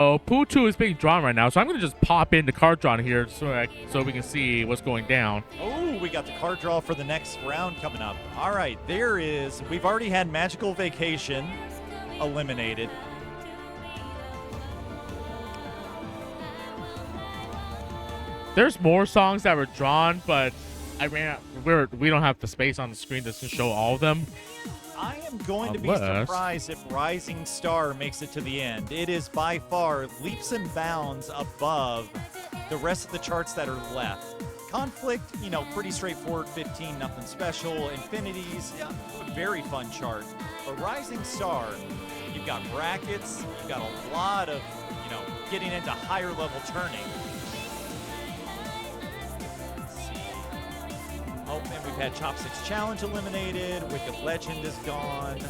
Oh, Poo2 is being drawn right now, so I'm gonna just pop in the card drawn here so we can see what's going down. Oh, we got the card draw for the next round coming up. All right, there is. We've already had Magical Vacation eliminated. There's more songs that were drawn, but we don't have the space on the screen to show all of them. I am going to be surprised if Rising Star makes it to the end. It is by far leaps and bounds above the rest of the charts that are left. Conflict, you know, pretty straightforward, 15, nothing special. Infinities, yeah, a very fun chart. But Rising Star, you've got brackets, you've got a lot of, you know, getting into higher level turning. Oh, and we've had Chopsticks Challenge eliminated. Wicked Legend is gone.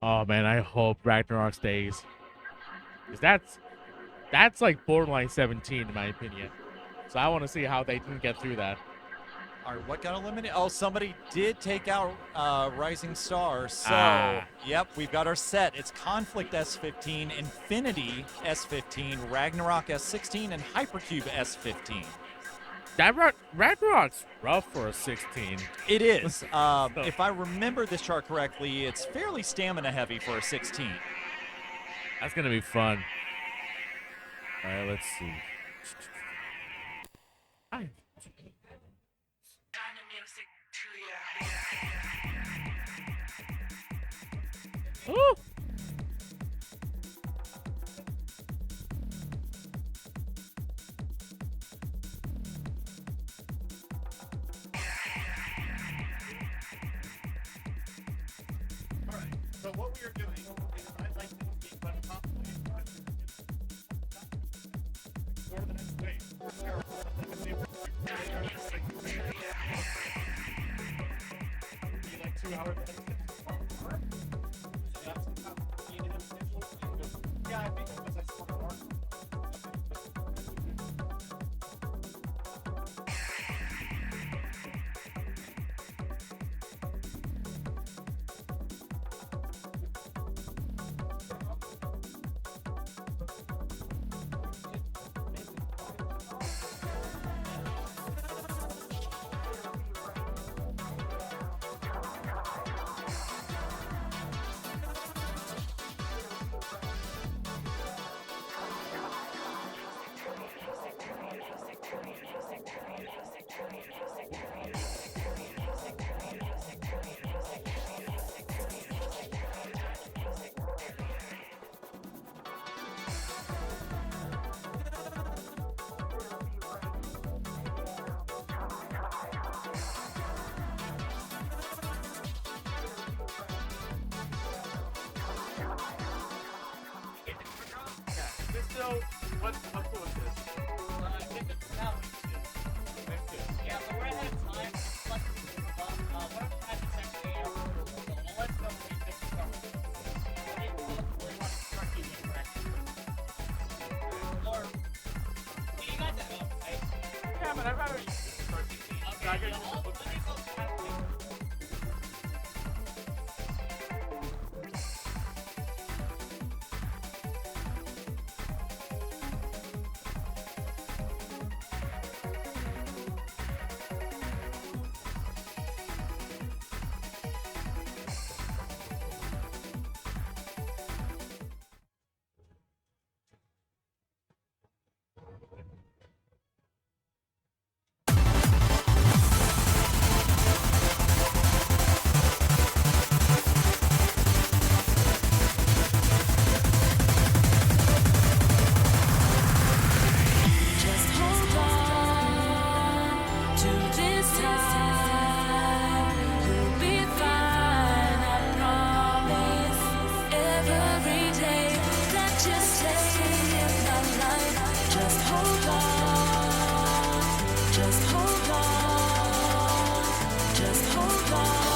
Oh man, I hope Ragnarock stays. Because that's like borderline 17 in my opinion. So I want to see how they can get through that. All right, what got eliminated? Oh, somebody did take out Rising Star. So, yep, we've got our set. It's Conflict S15, Infinity S15, Ragnarock S16, and Hypercube S15. That Ragnarock's rough for a 16. It is. If I remember this chart correctly, it's fairly stamina heavy for a 16. That's going to be fun. All right, let's see. Hi. Ooh. So what we are doing is I'd like to keep on top of for the next day. Be like 2 hours. Yeah, I think it was like 4 hours. So, what cool is this? I think it's that one. Yeah, but we're ahead of time. Let's what if I have to check the so let's go when we fix the cover. I think we'll want to start using correctly. Or, do you guys have help, right? Yeah, but I'd rather start using. Okay, let me go Just hold on. Just hold on. Just hold on.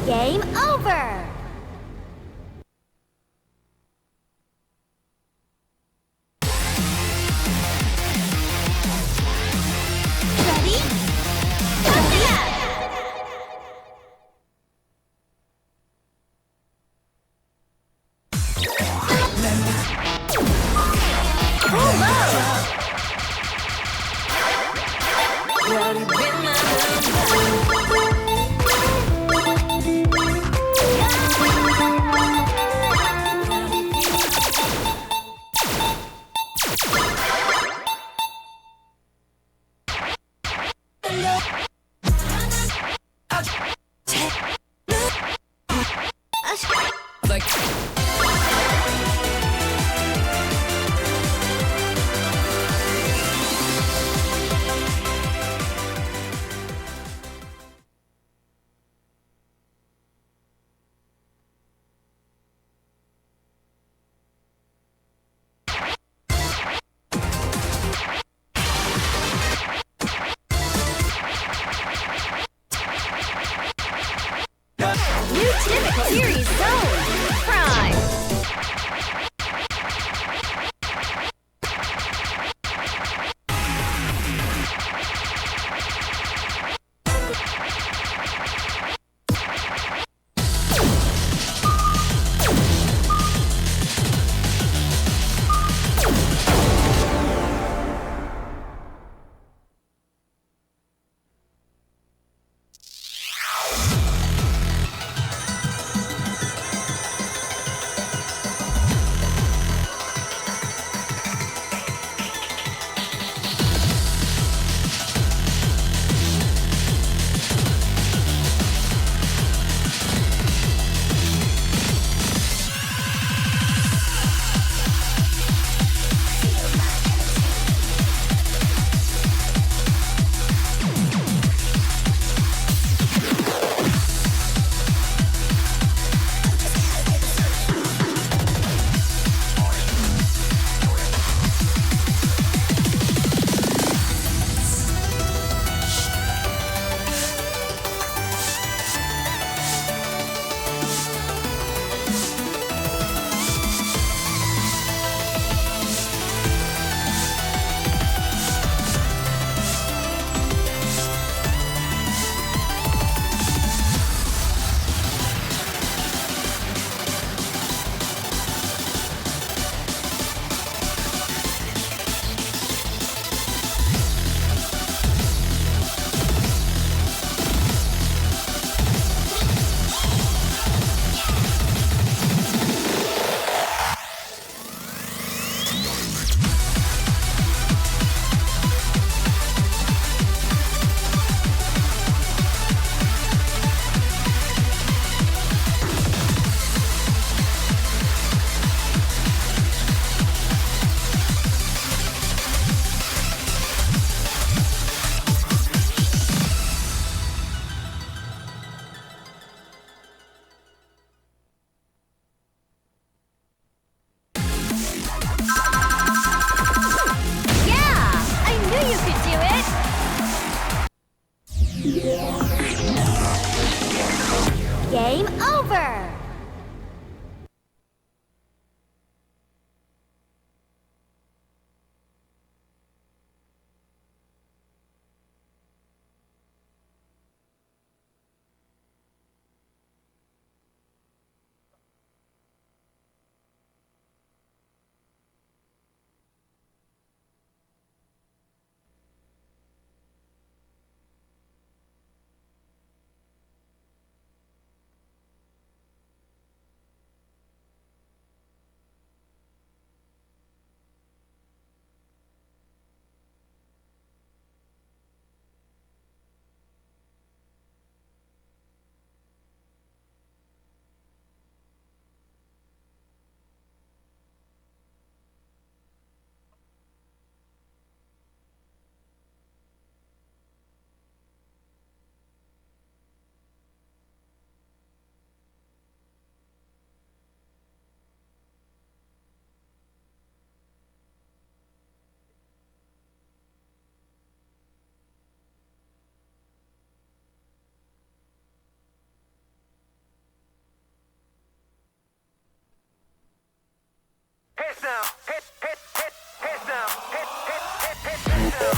Game over! Ready?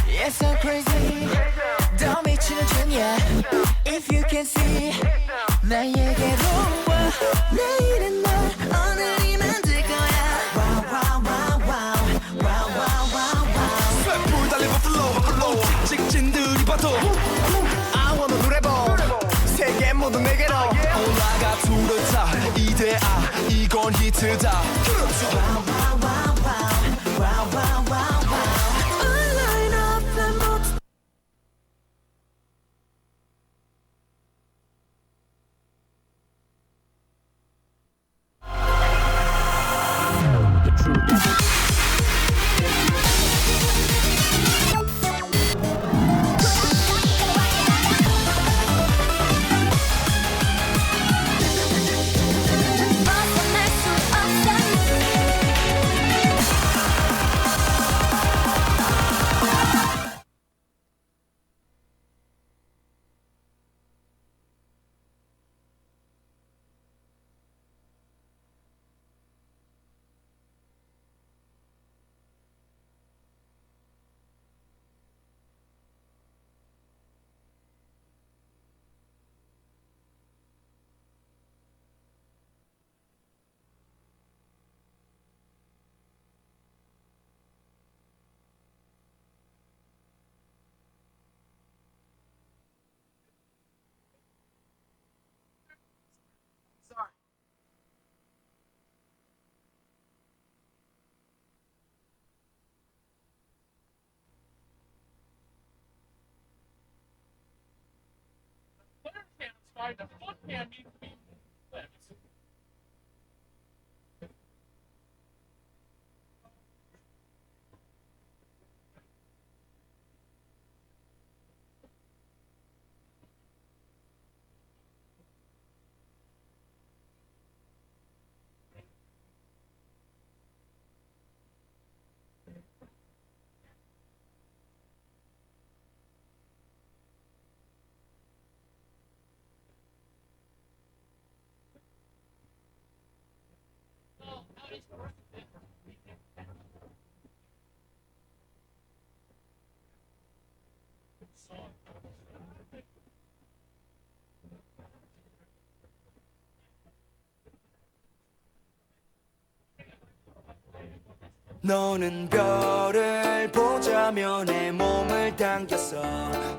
It's so crazy 더 미치는 중이야 If you can see 나에게로 와 내일은 날 오늘이 만들 거야 Wow wow wow wow Wow wow wow wow 쇠불 달린 버틀로 직진들이 봐도 I wanna 노래보 세계 모두 내게로 올라가 두르자 이대아 이건 히트다 Wow wow wow wow Wow wow wow wow Online offline 모두 벗어날 수 없어 Clear can's fine. The foot can needs to be flipped. Oh, how is the work of it? 너는 별을 보자며 내 몸을 당겼어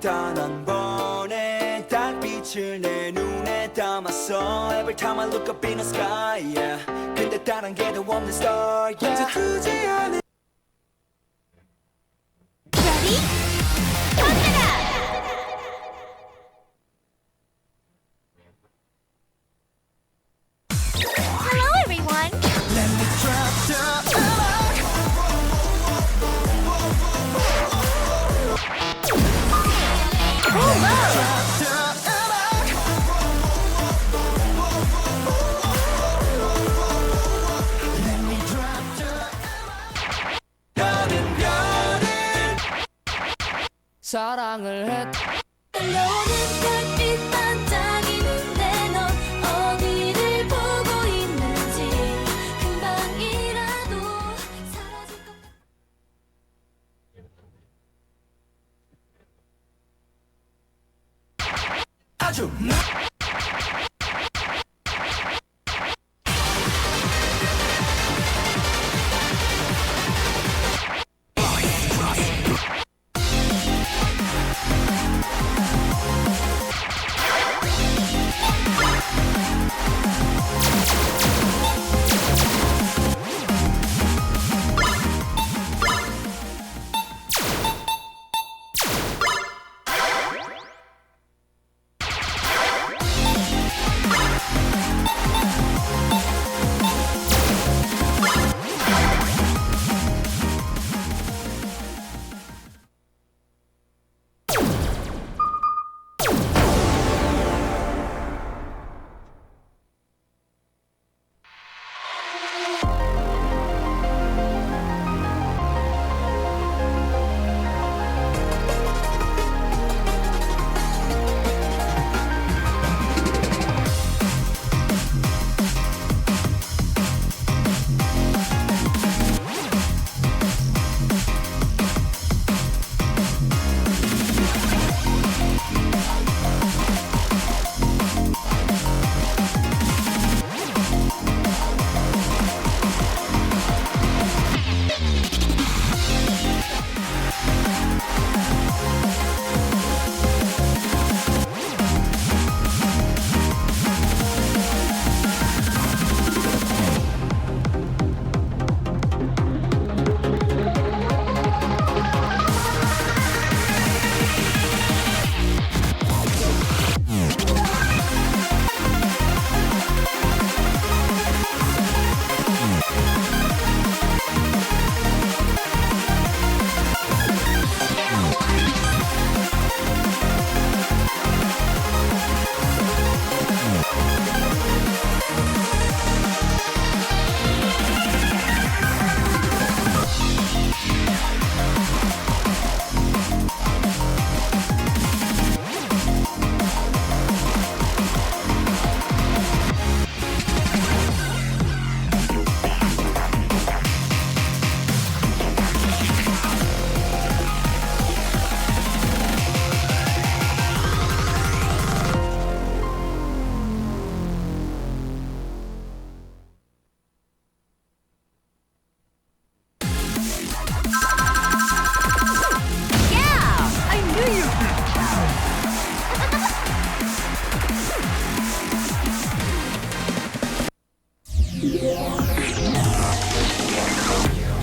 단 한 번의 달빛을 내 눈에 담았어 Every time I look up in the sky yeah. 근데 다른 게 더 없는 star yeah. 두지 않은 Ready? Pump it up! Hello, everyone! Let me drop the 사랑을 했 달려오는 별빛 반짝이는 내 넌 어디를 보고 있는지 금방이라도 사라질 것 아주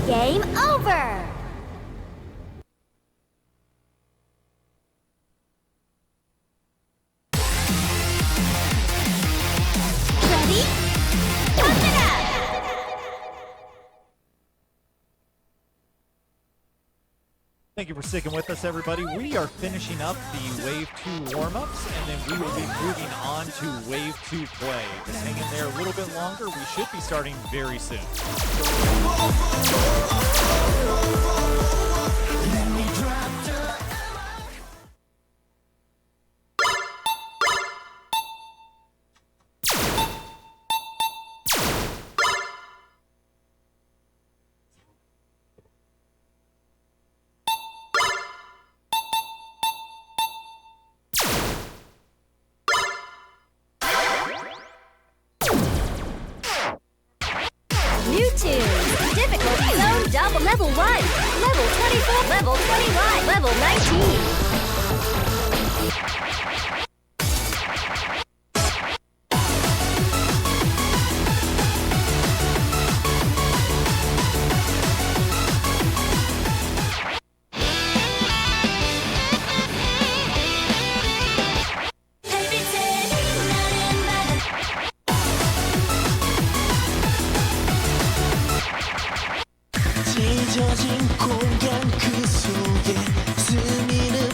Game over! Ready? Pump it up! Thank you for sticking with us, everybody. We are finishing up the Wave 2 warm-ups, and then we will be moving on to Wave 2 play. Just hang in there a little bit longer. We should be starting very soon. New tune. Difficulty zone double. Level 1. Level 24. Level 21. Level 19. 찢어진 공간 그 속에 스미는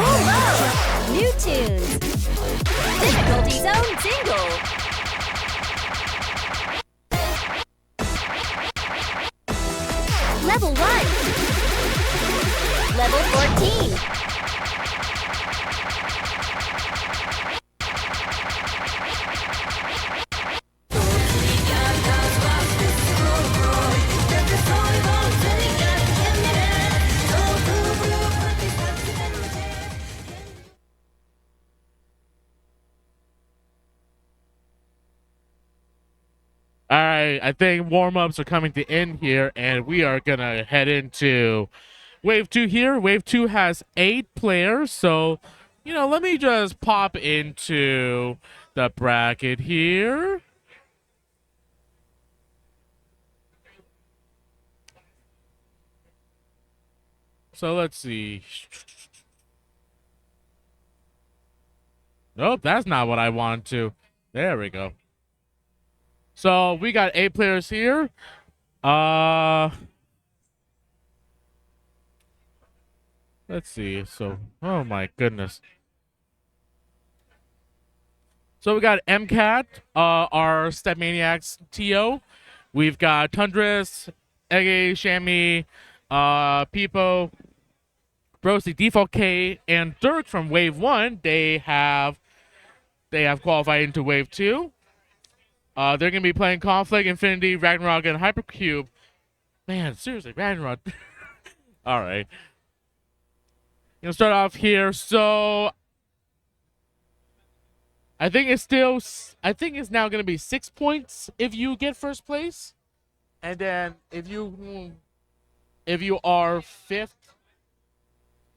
Whoa! New tunes. Difficulty zone single. Level 1. Level 14. All right, I think warm-ups are coming to end here, and we are going to head into Wave 2 here. Wave 2 has 8 players, so, let me just pop into the bracket here. So let's see. Nope, that's not what I want to. There we go. So we got 8 players here. Let's see. So, oh my goodness. So we got EMCAT, our Step Maniacs TO. We've got Tundrus, EGGY, Shannie, Peepo, Broasty, DefaultK, and Derk from Wave 1. They have qualified into Wave 2. They're going to be playing Conflict, Infinity, Ragnarock, and Hypercube. Man, seriously, Ragnarock. All right. Gonna start off here. So I think it's now going to be 6 points if you get first place, and then if you are fifth.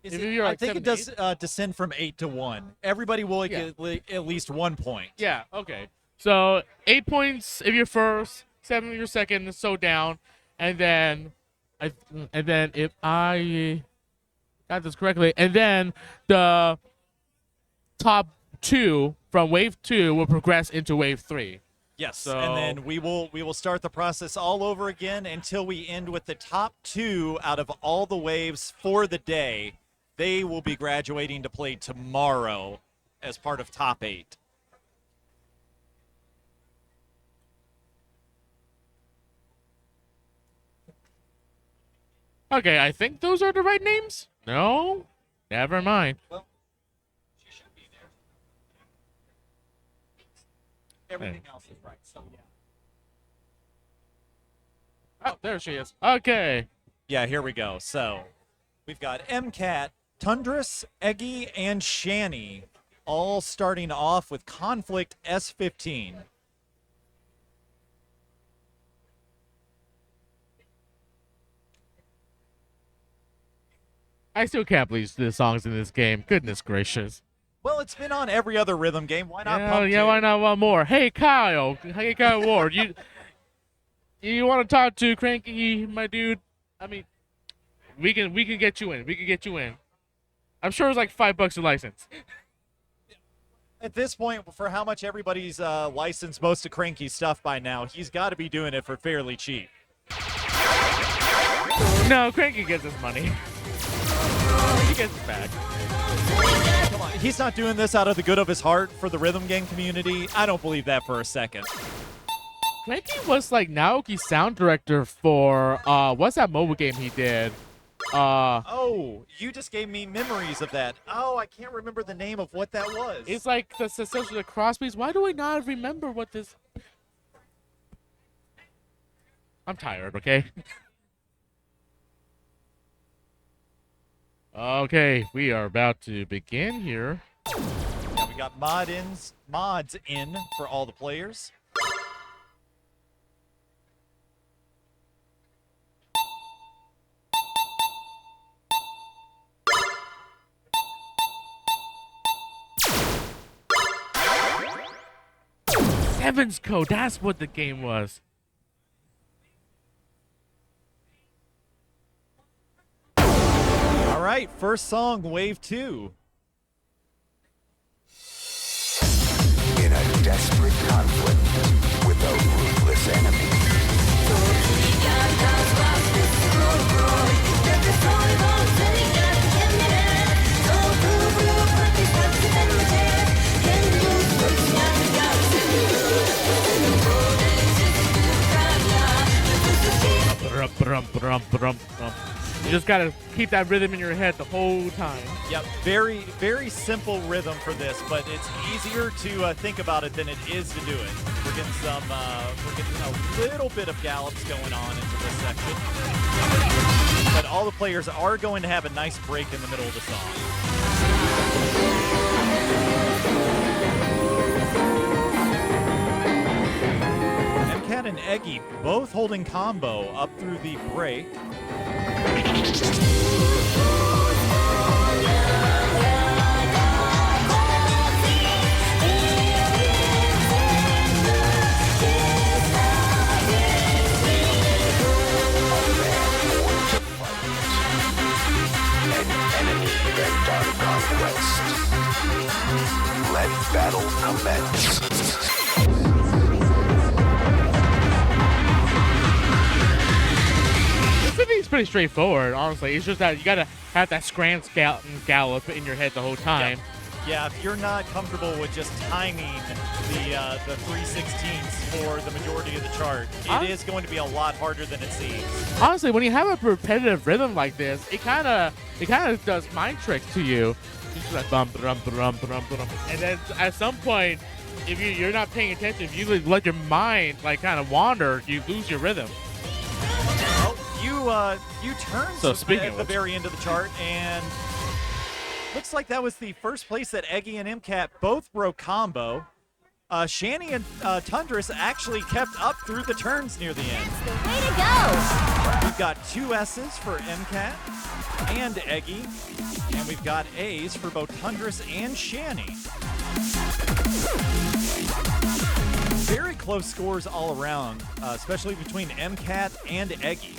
I think it does descend from 8 to 1. Everybody will get at least 1 point. Yeah. Okay. So 8 points if you're first, 7 if you're second, so down, and then if I got this correctly, and then the top 2 from Wave 2 will progress into Wave 3. Yes, so, and then we will start the process all over again until we end with the top 2 out of all the waves for the day. They will be graduating to play tomorrow as part of top 8. Okay, I think those are the right names. No? Never mind. Well, she should be there. Everything else is right, so yeah. Oh, there she is. Okay. Yeah, here we go. So, we've got EMCAT, Tundrus, EGGY, and Shannie all starting off with Conflict S15. I still can't believe the songs in this game. Goodness gracious. Well, it's been on every other rhythm game. Why not pump Yeah, two? why not one more? Hey, Kyle. Hey, Kyle Ward. You want to talk to Cranky, my dude? I mean, we can get you in. We can get you in. I'm sure it's like $5 a license. At this point, for how much everybody's licensed most of Cranky's stuff by now, he's got to be doing it for fairly cheap. No, Cranky gets his money. He gets it back. Come on, he's not doing this out of the good of his heart for the rhythm game community. I don't believe that for a second. Cranky was like Naoki's sound director for what's that mobile game he did? Oh, you just gave me memories of that. Oh, I can't remember the name of what that was. It's like the successor to the Crosby's. Why do I not remember what this? I'm tired. Okay. Okay, we are about to begin here. Yeah, we got mods in for all the players. Seven's Code, that's what the game was. All right, first song, Wave 2. In a desperate conflict with a ruthless enemy. You just gotta keep that rhythm in your head the whole time. Yep, very, very simple rhythm for this, but it's easier to think about it than it is to do it. We're getting a little bit of gallops going on into this section, but all the players are going to have a nice break in the middle of the song. EMCAT and EGGY both holding combo up through the break. Let battle commence. This is pretty straightforward, honestly. It's just that you gotta have that scram gallop in your head the whole time. Yeah, if you're not comfortable with just timing the 3/16ths for the majority of the chart, it is going to be a lot harder than it seems. Honestly, when you have a repetitive rhythm like this, it kind of does mind tricks to you. Just like bum, bum, bum, bum, bum. And then at some point, if you're not paying attention, if you let your mind like kind of wander, you lose your rhythm. You turned So at the very end of the chart, and looks like that was the first place that EGGY and EMCAT both broke combo. Shannie and Tundrus actually kept up through the turns near the end. Way to go! We've got 2 S's for EMCAT and EGGY, and we've got A's for both Tundrus and Shannie. Very close scores all around, especially between EMCAT and EGGY.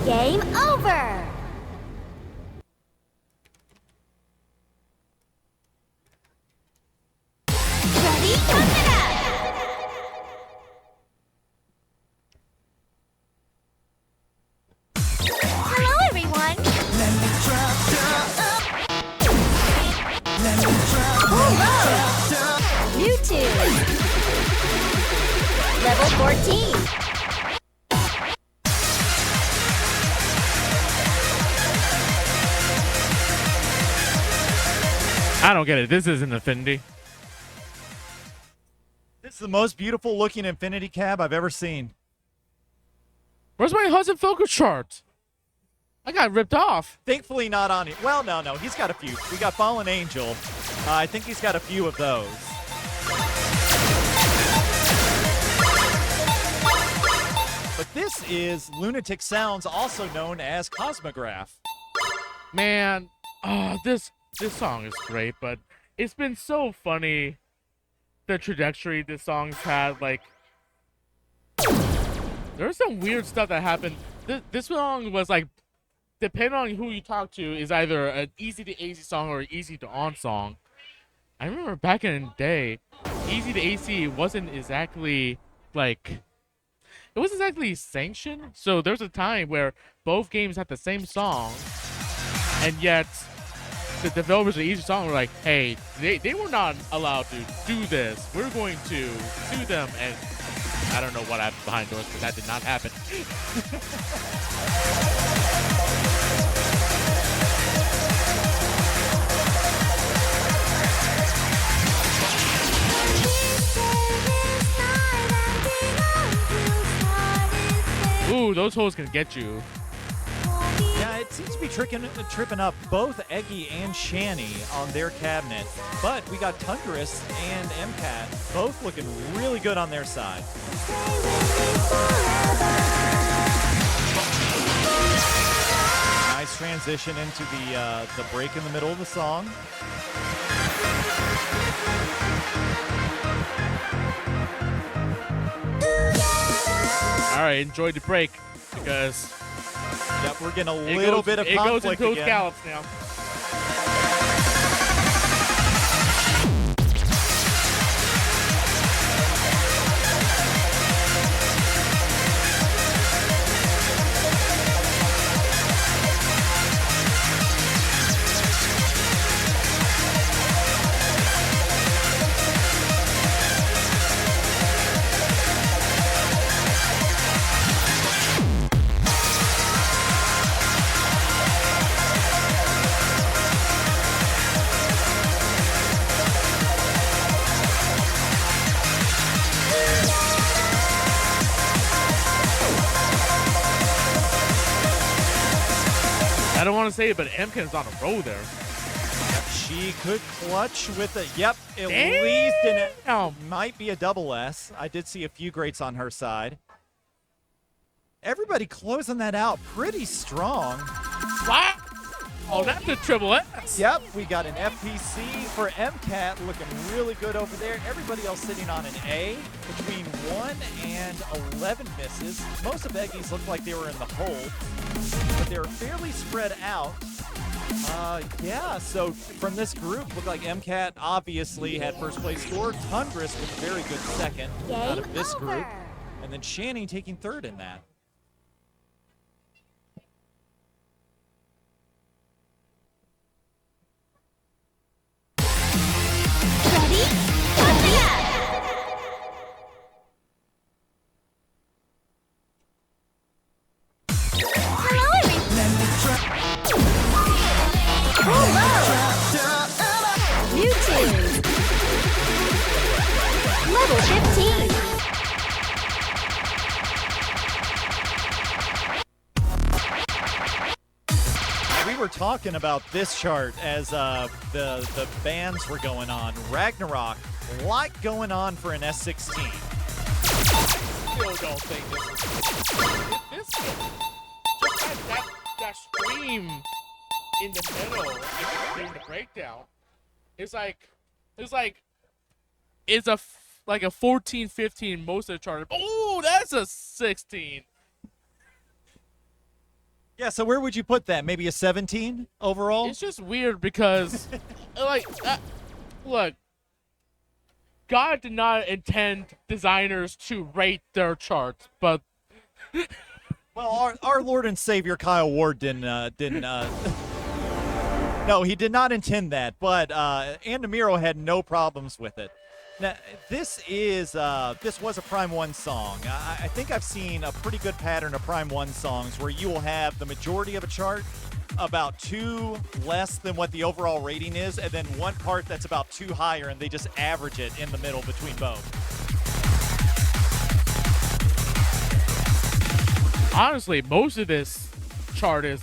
Game over! Ready? Come it up! Hello, everyone! Hello! YouTube! Level 14! I don't get it. This isn't Infinity. This is the most beautiful looking Infinity cab I've ever seen. Where's my Hudson Focus chart? I got ripped off. Thankfully not on it. Well, no, he's got a few. We got Fallen Angel. I think he's got a few of those. But this is Lunatic Sounds, also known as Cosmograph. Man, this song is great, but it's been so funny the trajectory this song's had. Like, there's some weird stuff that happened. This song was like, depending on who you talk to, is either an easy to AC song or an easy to on song. I remember back in the day, easy to AC wasn't exactly like, it wasn't exactly sanctioned. So there's a time where both games had the same song, and yet the developers of each song were like, hey, they were not allowed to do this. We're going to sue them. And I don't know what happened behind doors, but that did not happen. Ooh, those holes can get you. Yeah, it seems to be tripping up both EGGY and Shannie on their cabinet. But we got Tundrus and EMCAT both looking really good on their side. Nice transition into the break in the middle of the song. All right, enjoy the break because yep, we're getting a little bit of conflict again. It goes into again. scallops now. don't want to say it, but EMCAT is on a roll there. She could clutch with it. Yep, at Damn. least it might be a double S. I did see a few greats on her side. Everybody closing that out pretty strong. Wow. Oh, that's a triple S. Yep, we got an FPC for MCAT looking really good over there. Everybody else sitting on an A between 1 and 11 misses. Most of EGGY's looked like they were in the hole, but they were fairly spread out. Yeah, so from this group, looked like MCAT obviously had first place score. Tundrus was a very good second out of this group. And then Shannie taking third in that. Level 15. We were talking about this chart as the bands were going on. Ragnarock, a lot going on for an S16. Still don't think this just that scream in the middle during the breakdown. It's like a 14, 15 most of the chart. Oh, that's a 16. Yeah, so where would you put that? Maybe a 17 overall? It's just weird because, look, God did not intend designers to rate their charts, but Well, our Lord and Savior Kyle Ward didn't. No, he did not intend that, but Andamiro had no problems with it. Now, this was a Prime 1 song. I think I've seen a pretty good pattern of Prime 1 songs where you will have the majority of a chart about 2 less than what the overall rating is, and then one part that's about 2 higher, and they just average it in the middle between both. honestly, most of this chart is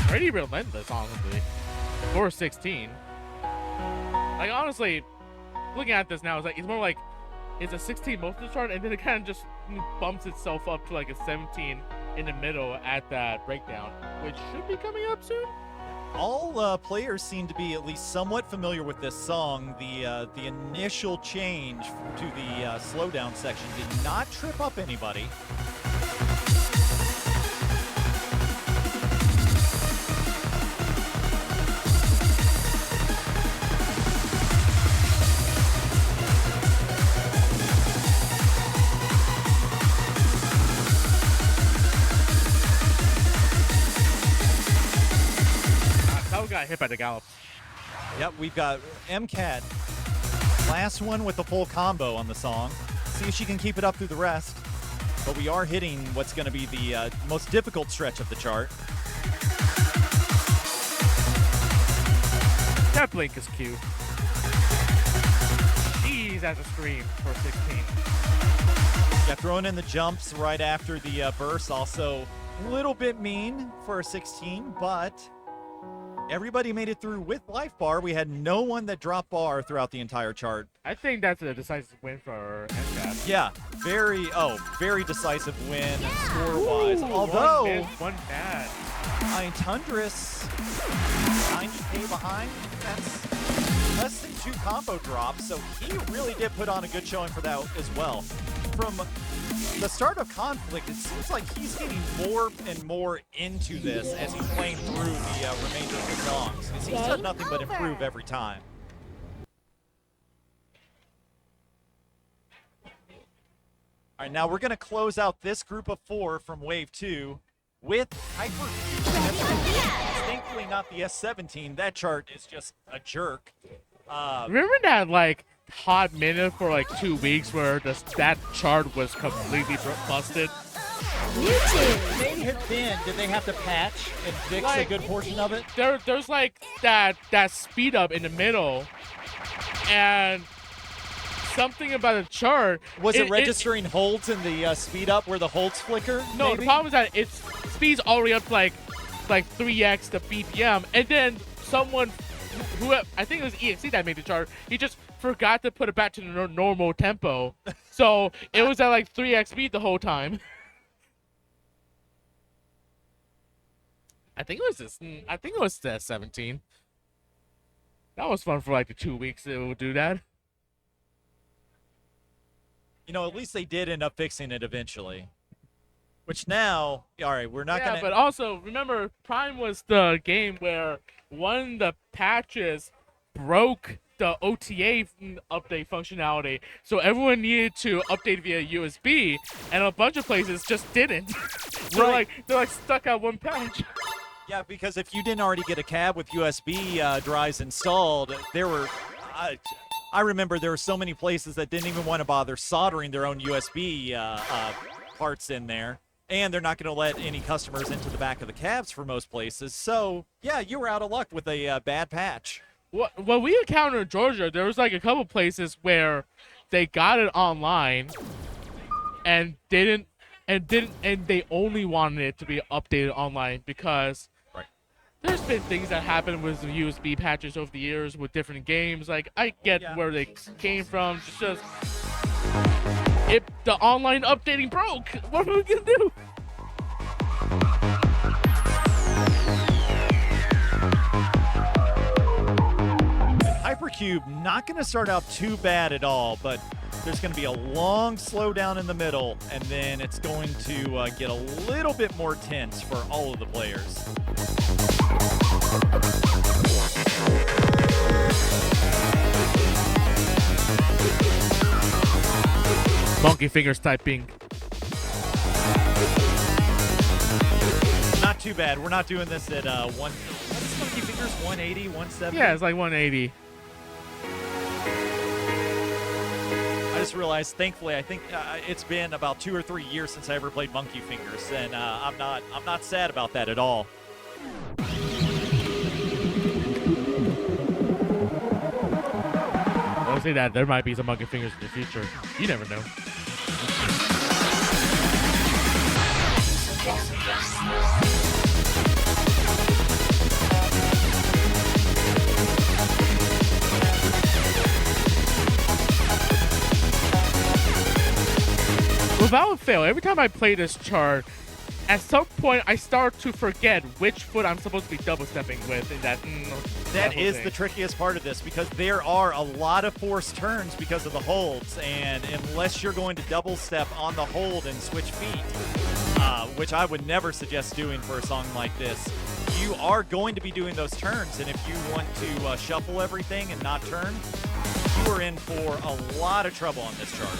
pretty relentless, honestly, for 16. Like, honestly, looking at this now, it's more like it's a 16 most of the chart, and then it kind of just bumps itself up to like a 17 in the middle at that breakdown, which should be coming up soon. All players seem to be at least somewhat familiar with this song. The initial change to the slowdown section did not trip up anybody. Got hit by the gallop. Yep, we've got EMCAT, last one with the full combo on the song. See if she can keep it up through the rest. But we are hitting what's going to be the most difficult stretch of the chart. That blink is cute. Jeez, that's a scream for 16. Got thrown in the jumps right after the burst. Also a little bit mean for a 16, but everybody made it through with life bar. We had no one that dropped bar throughout the entire chart. I think that's a decisive win for EMCAT. Yeah, very decisive win score-wise. Although, one bad. I mean, Tundrus, 90K behind. That's less than 2 combo drops, so he really did put on a good showing for that as well. From the start of Conflict, it seems like he's getting more and more into this as he's playing through the remainder of the songs. Because he's done nothing but improve every time. All right, now we're going to close out this group of 4 from Wave 2 with Hypercube S15. Thankfully not the S17. That chart is just a jerk. Remember that, like, hot minute for like 2 weeks where that chart was completely busted? May have been. Did they have to patch and fix a good portion of it? There's like that speed up in the middle, and something about the chart. Was it registering holds in the speed up where the holds flicker? No, maybe? the problem is that it speeds all the way up to like like 3x the BPM, and then someone who I think it was EXE that made the chart, he just forgot to put it back to the normal tempo, so it was at like 3x speed the whole time. I think it was this. I think it was the 17. That was fun for like the 2 weeks it would do that. You know, at least they did end up fixing it eventually. Which now, all right, we're not gonna. But also remember, Prime was the game where one of the patches broke the OTA update functionality, so everyone needed to update via USB, and a bunch of places just didn't. They're like stuck at one patch. Yeah, because if you didn't already get a cab with USB drives installed, there were. I remember there were so many places that didn't even want to bother soldering their own USB parts in there. And they're not going to let any customers into the back of the cabs for most places. So, yeah, you were out of luck with a bad patch. When we encountered Georgia, there was like a couple places where they got it online and they only wanted it to be updated online because there's been things that happened with the USB patches over the years with different games. Like, I get where they came from. It's just if the online updating broke, what are we gonna do? Hypercube not going to start out too bad at all, but there's going to be a long slowdown in the middle, and then it's going to get a little bit more tense for all of the players. Monkey fingers typing. Not too bad. We're not doing this at what's Monkey Fingers? 180, 170? Yeah, it's like 180. I just realized, thankfully, I think it's been about 2 or 3 years since I ever played Monkey Fingers, and I'm not sad about that at all. I'll say that there might be some Monkey Fingers in the future. You never know. Without fail, every time I play this chart, at some point I start to forget which foot I'm supposed to be double stepping with in that. That is the trickiest part of this, because there are a lot of forced turns because of the holds, and unless you're going to double step on the hold and switch feet, which I would never suggest doing for a song like this, you are going to be doing those turns, and if you want to shuffle everything and not turn, you are in for a lot of trouble on this chart.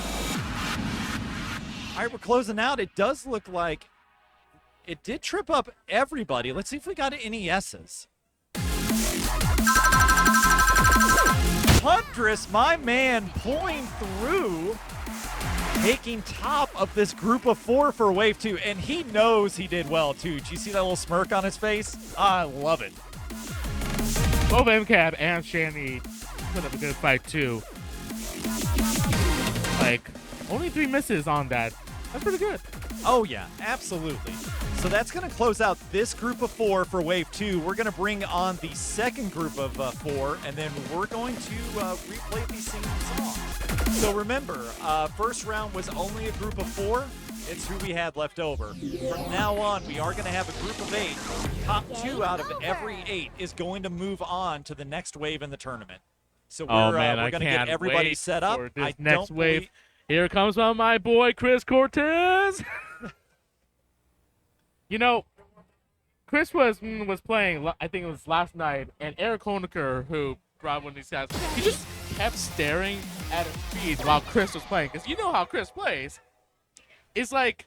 All right, we're closing out. It does look like it did trip up everybody. Let's see if we got any S's. Tundrus, my man, pulling through, taking top of this group of 4 for Wave 2, and he knows he did well, too. Did you see that little smirk on his face? I love it. Both EMCAT and Shannie put up a good fight, too. Like, only 3 misses on that. That's pretty good. Oh, yeah, absolutely. So that's going to close out this group of 4 for Wave 2. We're going to bring on the second group of 4, and then we're going to replay these same songs. So remember, first round was only a group of 4. It's who we had left over. From now on, we are going to have a group of 8. Top 2 out of every 8 is going to move on to the next wave in the tournament. So we're going to get everybody set up. This next wave. Here comes my boy, Chris Cortez. You know, Chris was playing, I think it was last night, and Eric Honecker, who brought one of these guys, he just kept staring at his feet while Chris was playing. Because you know how Chris plays. It's like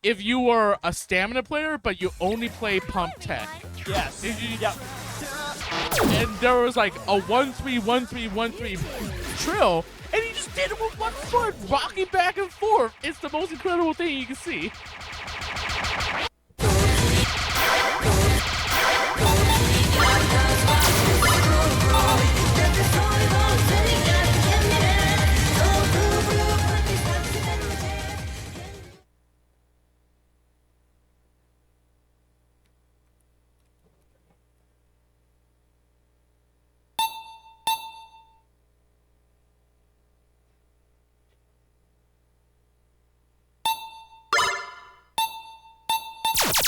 if you were a stamina player, but you only play pump tech. Yes. Yep. And there was like a 1-3, 1-3, 1-3 trill, and he just did it with one foot, rocking back and forth. It's the most incredible thing you can see. All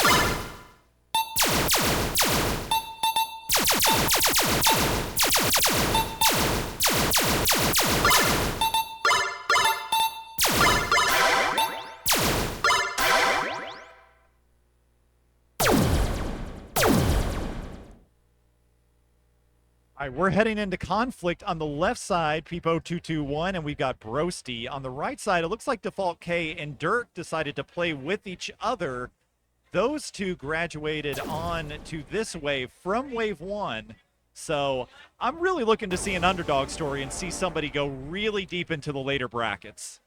right, we're heading into Conflict on the left side, Peepo221, and we've got Broasty. On the right side, it looks like DefaultK and Derk decided to play with each other. Those two graduated on to this wave from wave 1. So I'm really looking to see an underdog story and see somebody go really deep into the later brackets.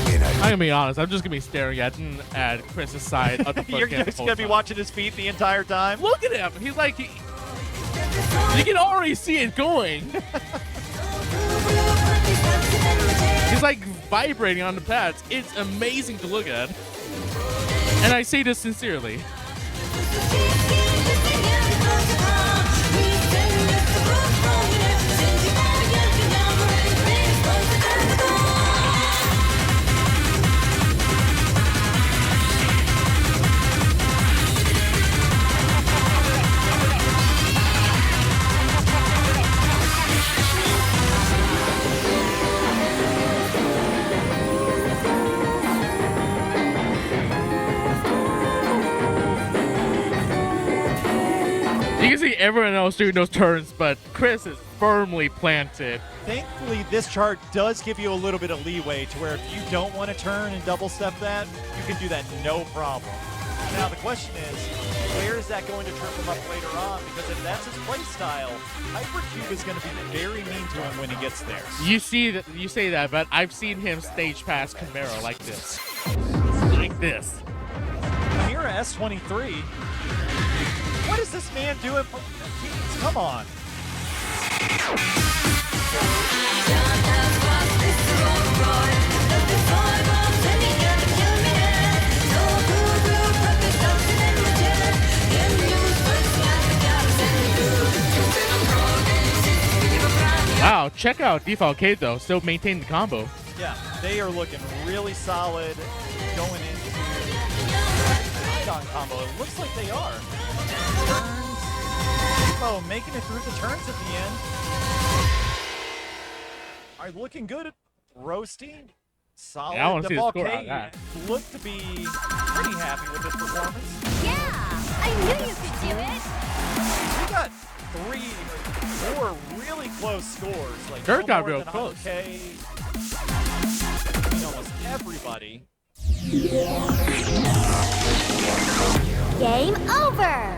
I'm gonna be honest. I'm just gonna be staring at Chris's side of the You're footcamp the just whole going to be time. watching his feet the entire time? Look at him. He's like, you can already see it going. He's like vibrating on the pads. It's amazing to look at. And I say this sincerely. You can see everyone else doing those turns, but Chris is firmly planted. Thankfully, this chart does give you a little bit of leeway to where if you don't want to turn and double step that, you can do that no problem. Now, the question is, where is that going to trip him up later on? Because if that's his play style, Hypercube is going to be very mean to him when he gets there. You see that? You say that, but I've seen him stage pass Camaro like this. Like this. Mira S23. What is this man doing? Come on. Wow, check out DefaultK though. Still maintain the combo. Yeah, they are looking really solid going into on combo. It looks like they are. Turns. Oh, making it through the turns at the end. All right, looking good at Roasty. Solid. Yeah, I wanna see the score on DefaultK that. looked to be pretty happy with this performance. Yeah, I knew you could do it. We got 4 really close scores. Like Derk no got more real than close. HK. Almost everybody. Game over.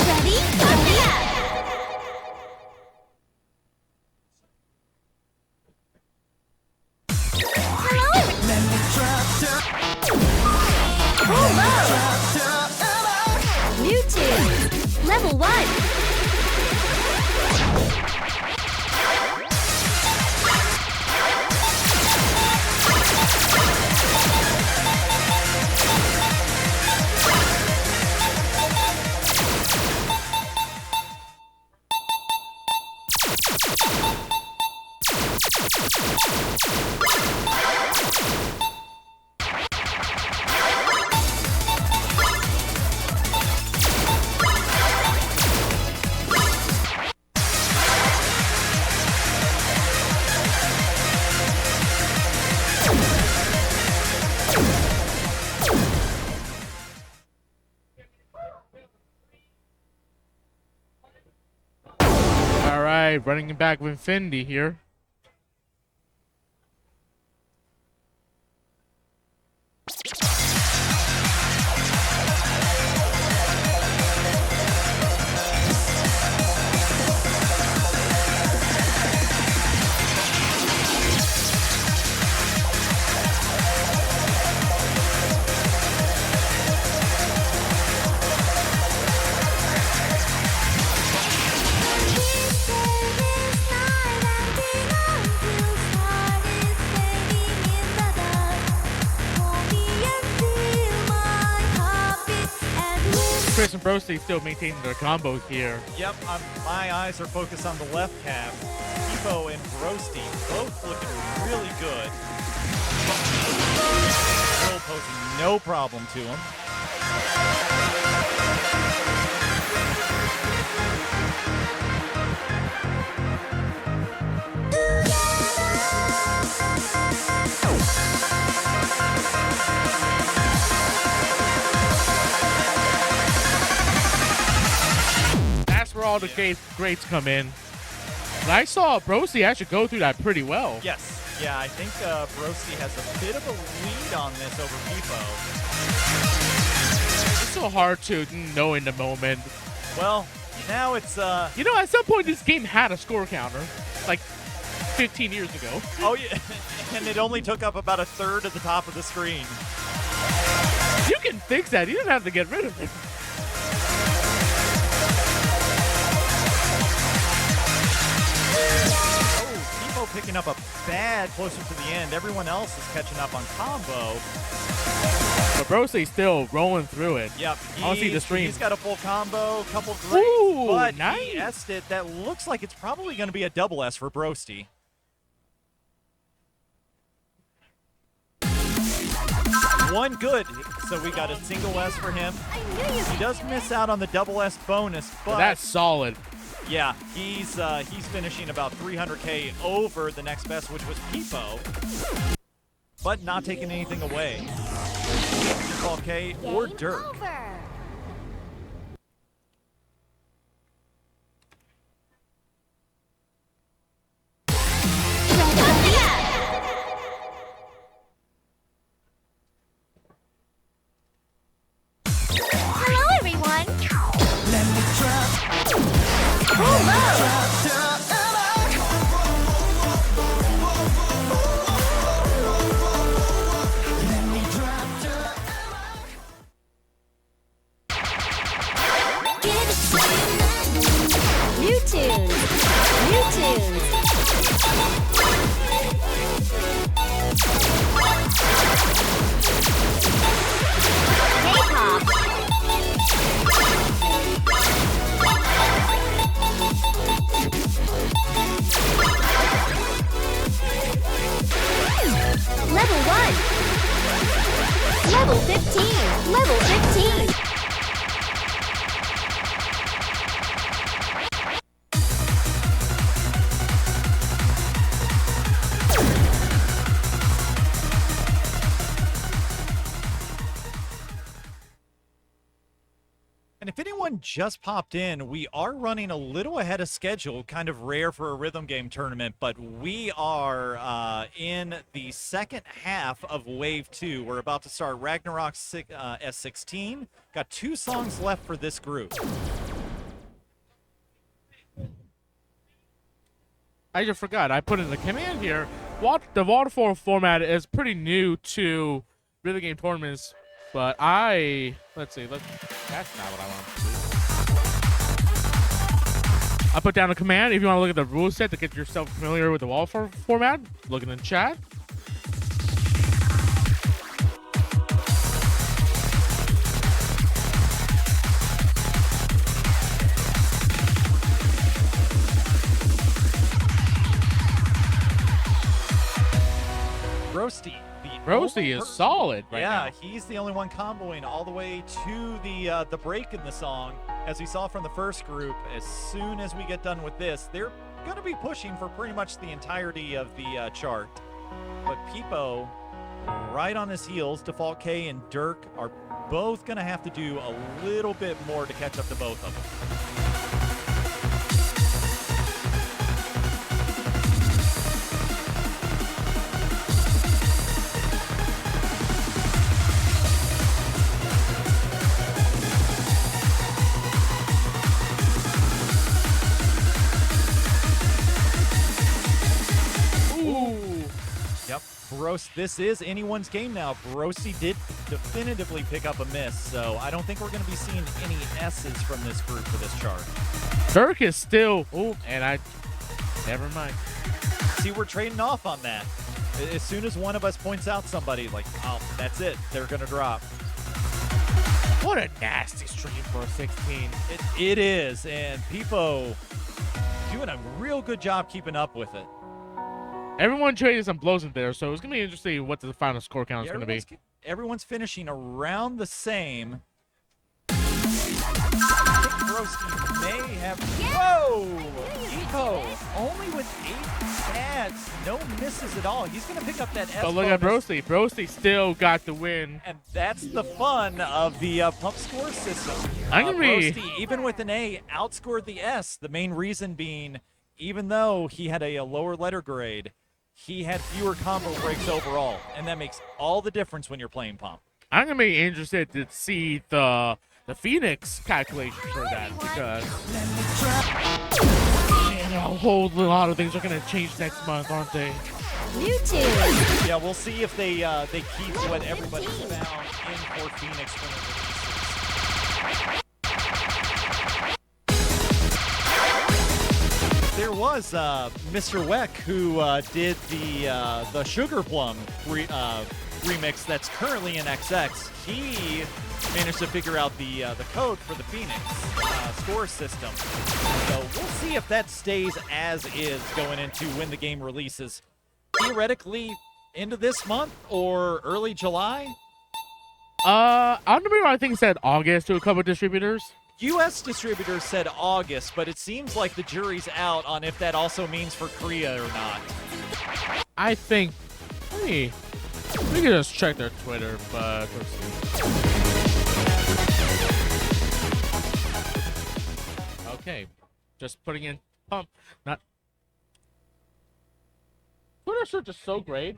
Ready? Yeah. Hello. New tune. Level 1. All right, running it back with Infinity here. Chris and Broasty still maintaining their combo here. Yep, my eyes are focused on the left cap. Evo and Broasty both looking really good. Still posing no problem to him. That's where all the greats come in. And I saw Broasty actually go through that pretty well. Yes. Yeah, I think Broasty has a bit of a lead on this over Pipo. It's so hard to know in the moment. Well, now it's... You know, at some point this game had a score counter, like 15 years ago. Oh, yeah. And it only took up about a third of the top of the screen. You can fix that. You don't have to get rid of it. Picking up a bad closer to the end. Everyone else is catching up on combo. But Broasty's still rolling through it. Yep. I want to see the stream. He's got a full combo, couple great, Ooh, but nice. he S'd it. That looks like it's probably going to be a double S for Broasty. One good, so we got a single S for him. He does miss out on the double S bonus, but that's solid. Yeah, he's finishing about 300K over the next best, which was Pipo, but not taking anything away. DefaultK or Derk. Hello, everyone. Let me New tunes. New tunes. K-pop. Level 1. Level 15. Level 15. And if anyone just popped in, we are running a little ahead of schedule, kind of rare for a rhythm game tournament, but we are in the second half of Wave 2. We're about to start Ragnarock S16. Got 2 songs left for this group. I just forgot. I put in the command here. The waterfall format is pretty new to rhythm game tournaments, but let's see. That's not what I want to do. I put down a command. If you want to look at the rule set to get yourself familiar with the waterfall format, look in the chat. Broasty is solid right now. Yeah, he's the only one comboing all the way to the break in the song. As we saw from the first group, as soon as we get done with this, they're going to be pushing for pretty much the entirety of the chart. But Pipo, right on his heels, DefaultK and Derk are both going to have to do a little bit more to catch up to both of them. This is anyone's game now. Broasty did definitively pick up a miss, so I don't think we're going to be seeing any S's from this group for this chart. Derk is still... never mind. See, we're trading off on that. As soon as one of us points out somebody, like, oh, that's it. They're going to drop. What a nasty stream for a 16. It is, and Peepo doing a real good job keeping up with it. Everyone traded some blows in there, so it's going to be interesting what the final score count is going to be. Everyone's finishing around the same. I think Broasty may have. Whoa! Peepo only with 8 bats, no misses at all. He's going to pick up that S. But look at Broasty. Broasty still got the win. And that's the fun of the pump score system. Broasty, even with an A, outscored the S. The main reason being, even though he had a lower letter grade, he had fewer combo breaks overall, and that makes all the difference when you're playing pump. I'm going to be interested to see the Phoenix calculation for that, because man, a whole lot of things are going to change next month, aren't they? YouTube. Yeah, we'll see if they keep what everybody's found in for Phoenix when it releases. There was Mr. Weck who did the Sugar Plum remix that's currently in XX. He managed to figure out the code for the Phoenix score system. So we'll see if that stays as is going into when the game releases. Theoretically, into this month or early July? I don't remember, I think it said August to a couple of distributors. U.S. distributors said August, but it seems like the jury's out on if that also means for Korea or not. I think, we can just check their Twitter, but let's see. Okay, just putting in pump, not. Twitter search is so great.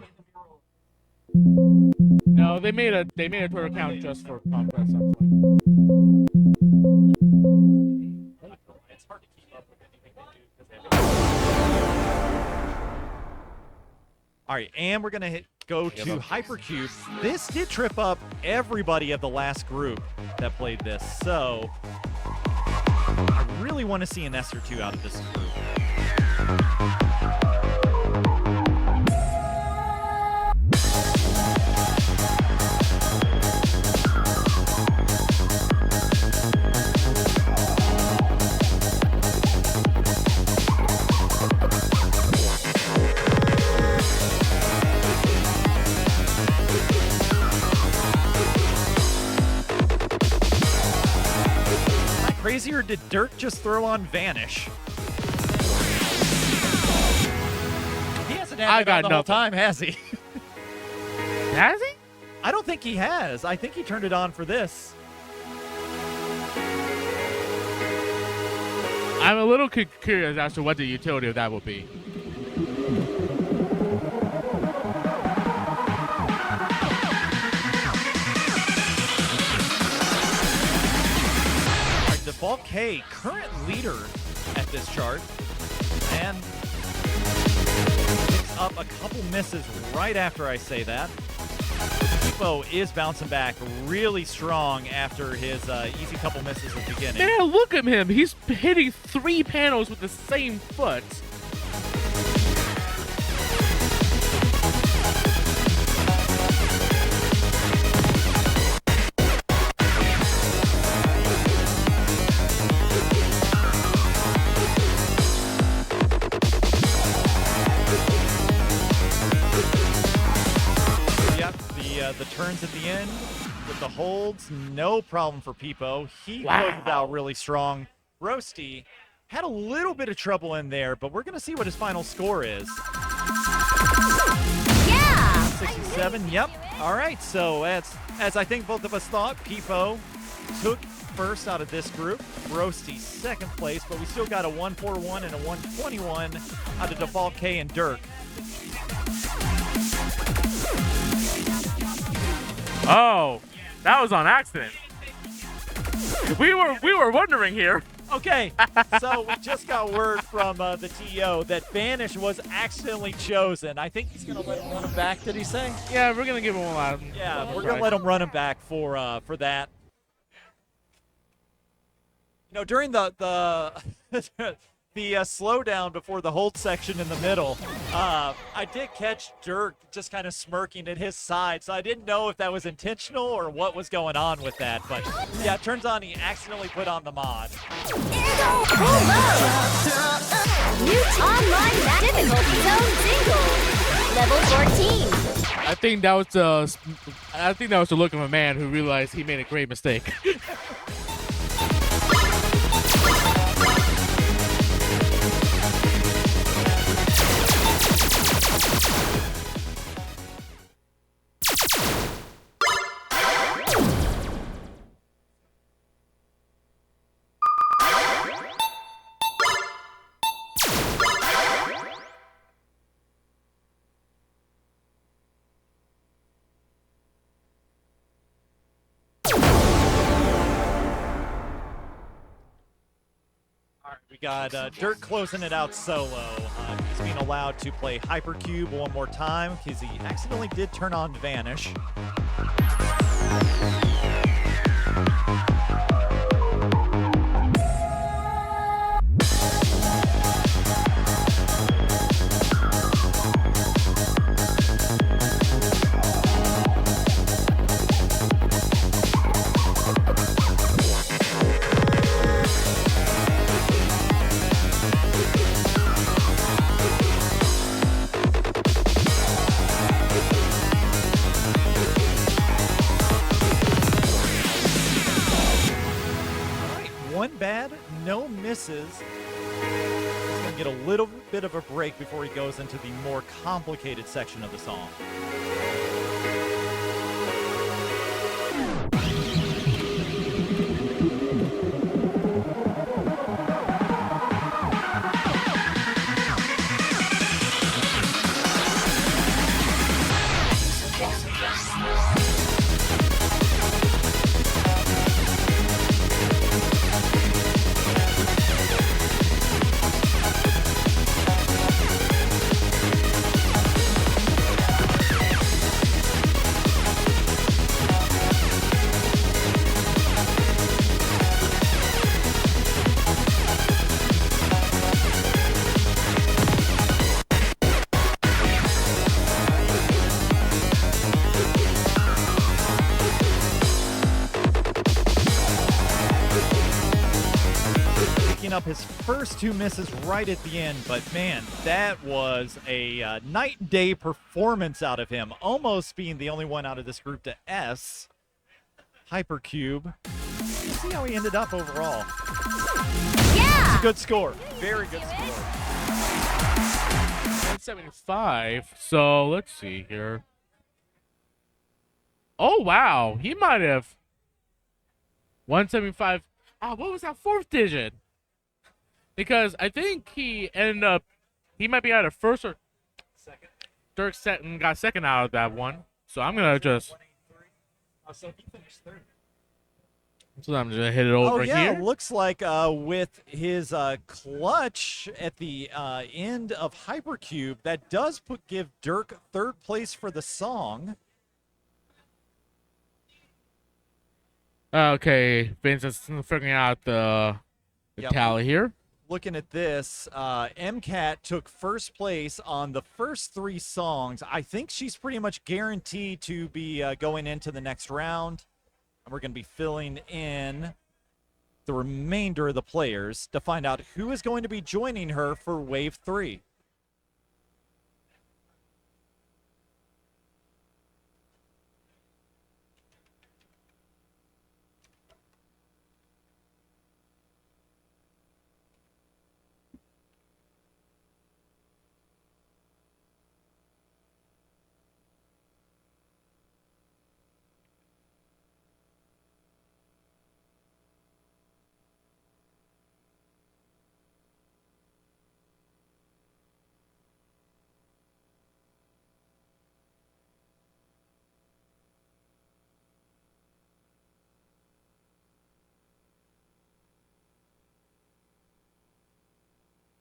No, they made a Twitter account just for pump at some point. It's hard to keep up with anything they do. All right, and we're gonna go to Hypercube. This did trip up everybody of the last group that played this, so I really want to see an S or 2 out of this group. Crazy, or did Derk just throw on Vanish? He hasn't had it on the whole time, has he? Has he? I don't think he has. I think he turned it on for this. I'm a little curious as to what the utility of that will be. DefaultK, current leader at this chart, and picks up a couple misses right after I say that. Peepo is bouncing back really strong after his easy couple misses at the beginning. Man, look at him. He's hitting 3 panels with the same foot. The turns at the end with the holds, no problem for Peepo. He closed out really strong. Broasty had a little bit of trouble in there, but we're going to see what his final score is. Yeah! 67, yep. All right, so as I think both of us thought, Peepo took first out of this group. Broasty second place, but we still got a 141 and a 121 out of DefaultK and Derk. Oh, that was on accident. We were wondering here. Okay, so we just got word from the TO that Vanish was accidentally chosen. I think he's going to let him run him back, did he say? Yeah, we're going to give him a lot. Yeah, we're going to let him run him back for that. You know, during the the slowdown before the hold section in the middle, I did catch Derk just kind of smirking at his side, so I didn't know if that was intentional or what was going on with that. But yeah, it turns on he accidentally put on the mod. New online difficulty zone single. Level 14. I think that was the look of a man who realized he made a great mistake. We got Derk closing it out solo. He's being allowed to play Hypercube one more time because he accidentally did turn on Vanish. One bad, no misses. He's going to get a little bit of a break before he goes into the more complicated section of the song. Up his first two misses right at the end, but man, that was a night and day performance out of him, almost being the only one out of this group to S. Hypercube. Let's see how he ended up overall. Yeah! Good score. Very good score. 175. So let's see here. Oh wow, he might have 175. Ah, what was that fourth digit? Because I think he might be out of first or second. Derk got second out of that one. So I'm gonna just. So he finished third. So I'm just gonna hit it over yeah, here. looks like with his clutch at the end of Hypercube, that does give Derk third place for the song. Okay, Vince is figuring out the tally here. Looking at this, EMCAT took first place on the first three songs. I think she's pretty much guaranteed to be going into the next round. And we're going to be filling in the remainder of the players to find out who is going to be joining her for Wave 3.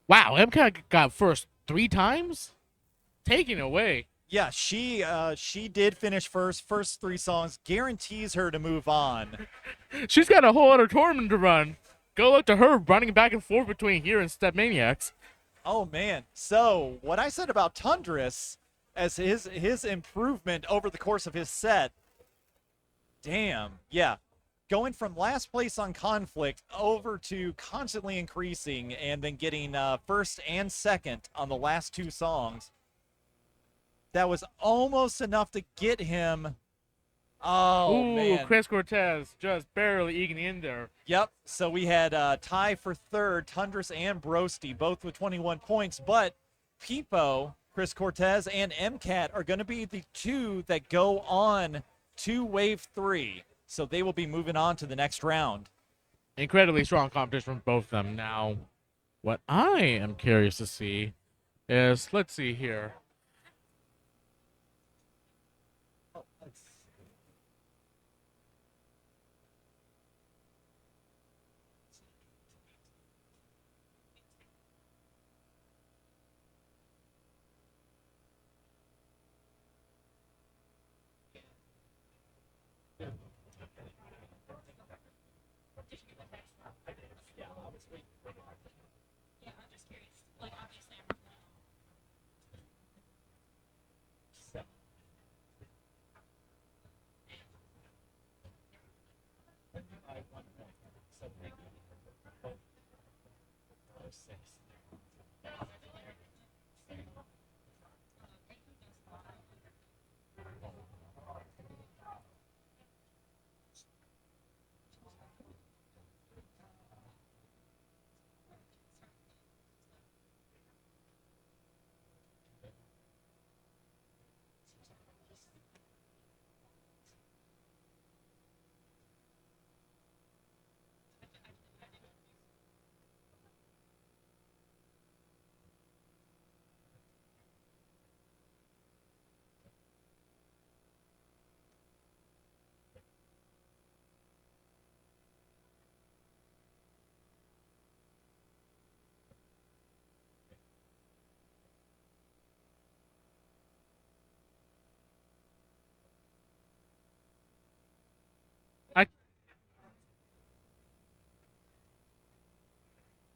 Wow, MCAT got first 3 times? Taking away. Yeah, she did finish first 3 songs, guarantees her to move on. She's got a whole other tournament to run. Good luck to her running back and forth between here and Step Maniacs. Oh man. So what I said about Tundrus as his improvement over the course of his set. Damn. Yeah. Going from last place on Conflict over to constantly increasing and then getting first and second on the last two songs. That was almost enough to get him. Oh, Ooh, man. Chris Cortez just barely eking in there. Yep. So we had tie for third, Tundrus and Broasty, both with 21 points. But Peepo, Chris Cortez, and EMCAT are going to be the two that go on to Wave 3. So they will be moving on to the next round. Incredibly strong competition from both of them. Now, what I am curious to see is, let's see here.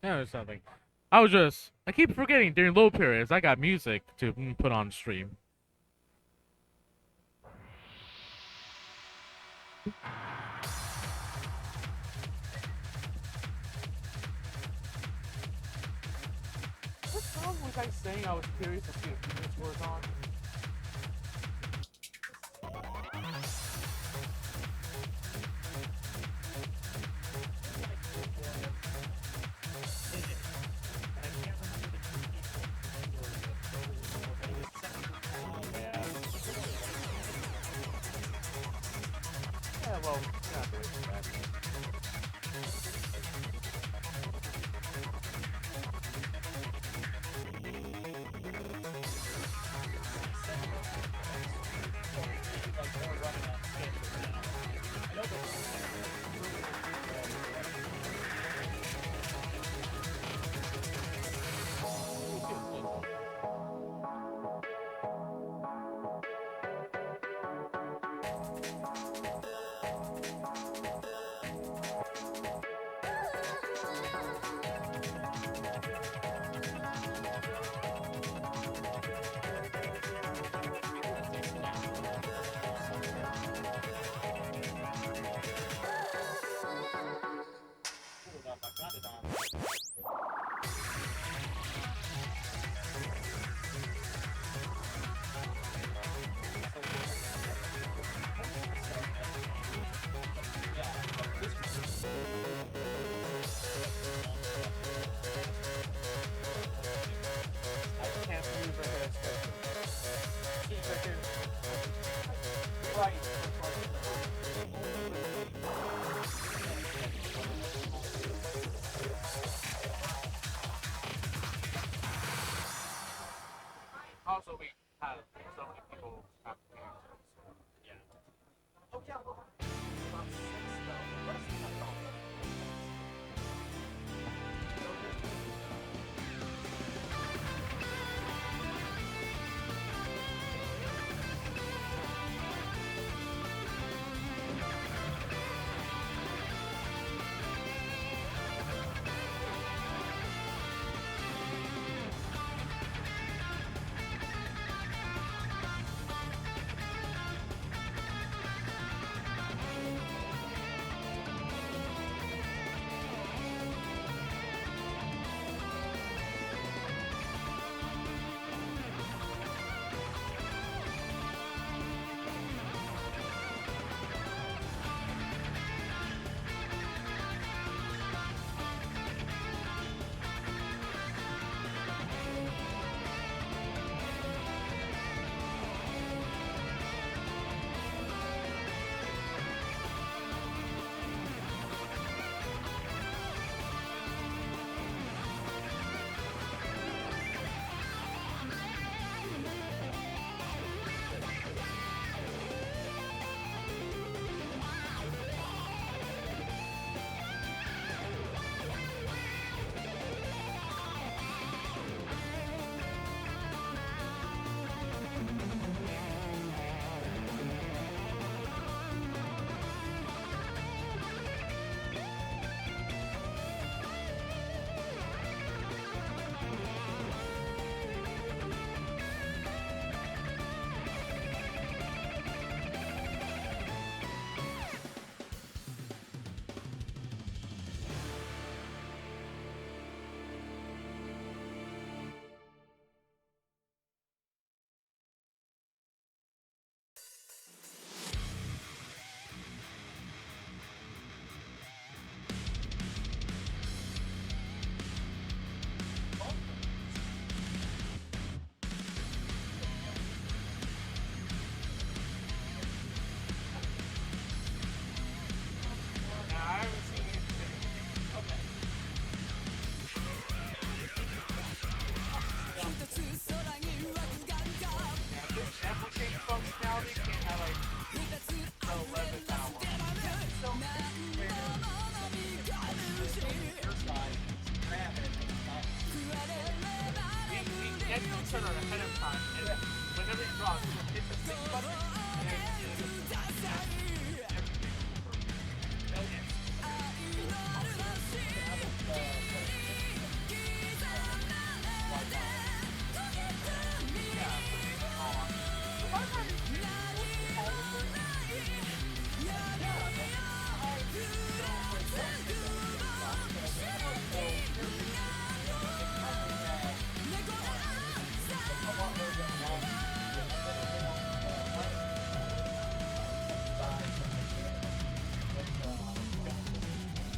Yeah, there's something. I keep forgetting during low periods, I got music to put on stream. What song was I saying I was curious to see if this was on? Also, we have so many people have yeah. Oh, yeah, well, about 6 though. Let's see how long.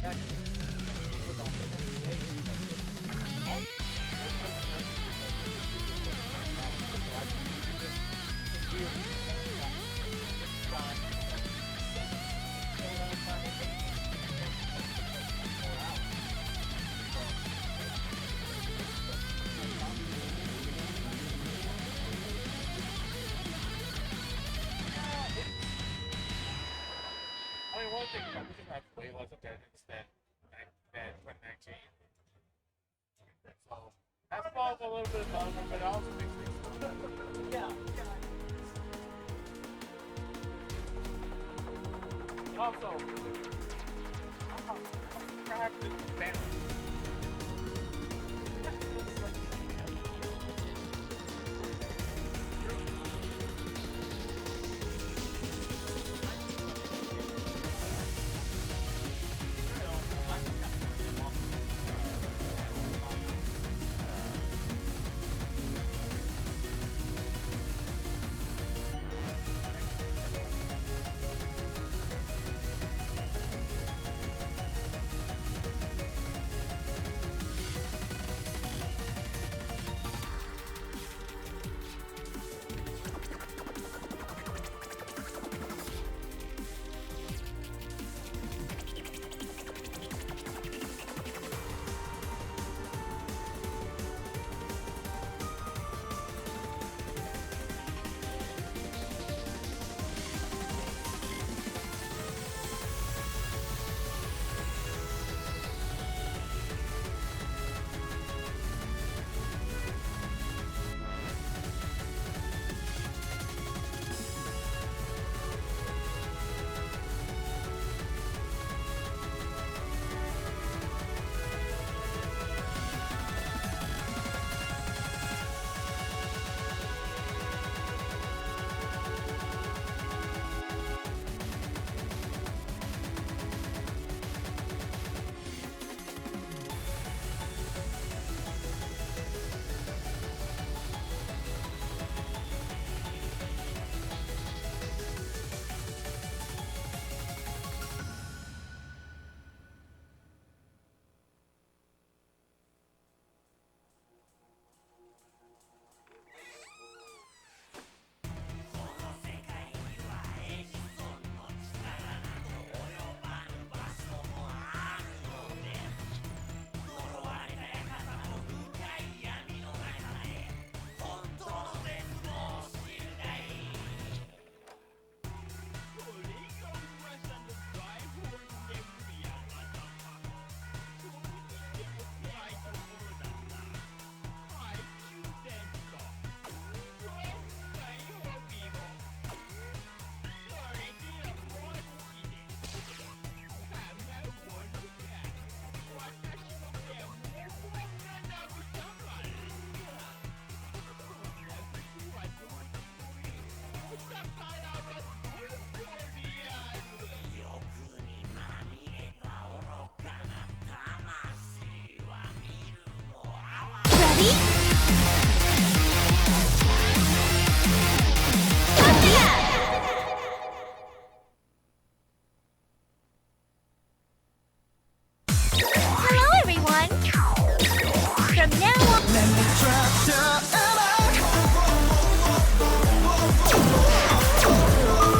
I mean, one thing Competition has way less attendance than 2019. So that falls a little bit longer, but it also makes things Yeah. also perhaps it's family. Hello, everyone! From now on... Let me drop the